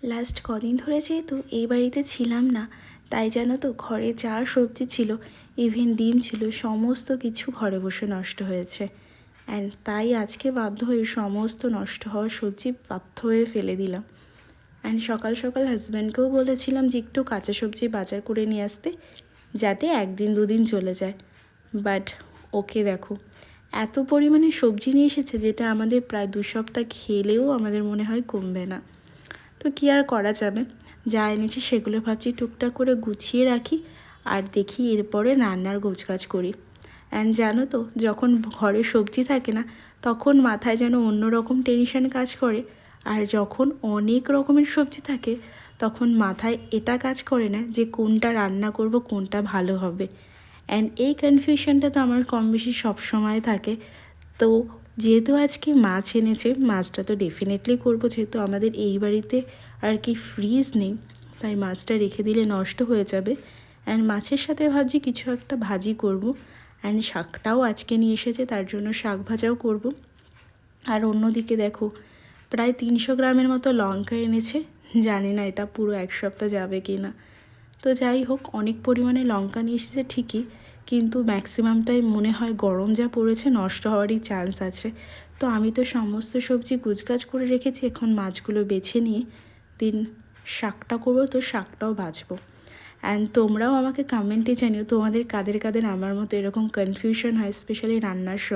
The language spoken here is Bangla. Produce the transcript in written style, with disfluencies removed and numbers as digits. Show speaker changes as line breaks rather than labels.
লাস্ট কদিন ধরে যেহেতু এই বাড়িতে ছিলাম না, তাই জানো তো ঘরে যা সবজি ছিল, ইভেন ডিম ছিল, সমস্ত কিছু ঘরে বসে নষ্ট হয়েছে। অ্যান্ড তাই আজকে বাধ্য হয়ে সমস্ত নষ্ট হওয়া সবজি বাধ্য হয়ে ফেলে দিলাম। অ্যান্ড সকাল সকাল হাজব্যান্ডকেও বলেছিলাম যে একটু কাঁচা সবজি বাজার করে নিয়ে আসতে, যাতে একদিন দুদিন চলে যায়। বাট ওকে দেখো, এত পরিমাণে সবজি নিয়ে এসেছে যেটা আমাদের প্রায় 2 সপ্তাহ খেলেও আমাদের মনে হয় কমবে না। তো কী আর করা যাবে, যা এনেছি সেগুলো ভাবছি টুকটাক করে গুছিয়ে রাখি আর দেখি এরপরে রান্নার গোছগাছ করি। অ্যান্ড জানো তো, যখন ঘরে সবজি থাকে না তখন মাথায় যেন অন্যরকম টেনশন কাজ করে, আর যখন অনেক রকমের সবজি থাকে তখন মাথায় এটা কাজ করে না যে কোনটা রান্না করব, কোনটা ভালো হবে। অ্যান্ড এই কনফিউশনটা তো আমার কম বেশি সবসময় থাকে। তো যেহেতু আজকে মাছ এনেছে, মাছটা তো ডেফিনেটলি করব, যেহেতু আমাদের এই বাড়িতে আর কি ফ্রিজ নেই, তাই মাছটা রেখে দিলে নষ্ট হয়ে যাবে। অ্যান্ড মাছের সাথে ভাবছি কিছু একটা ভাজি করব। অ্যান্ড শাকটাও আজকে নিয়ে এসেছে, তার জন্য শাক ভাজাও করব। আর অন্যদিকে দেখো, প্রায় 300 গ্রামের মতো লঙ্কা এনেছে। জানি না এটা পুরো 1 সপ্তাহ যাবে কি না। তো যাই হোক, অনেক পরিমাণে লঙ্কা নিয়ে এসেছে ঠিকই, কিন্তু ম্যাক্সিমামটাই মনে হয় গরম যা পড়েছে নষ্ট হওয়ারই চান্স আছে। তো আমি তো সমস্ত সবজি গুছগাছ করে রেখেছি, এখন মাছগুলো বেছে নিয়ে দিন শাকটা করবো, তো শাকটাও ভাজবো। অ্যান্ড তোমরাও আমাকে কমেন্টে জানিও তোমাদের কাদের কাদের আমার মতো এরকম কনফিউশন হয়, স্পেশালি রান্নার সময়।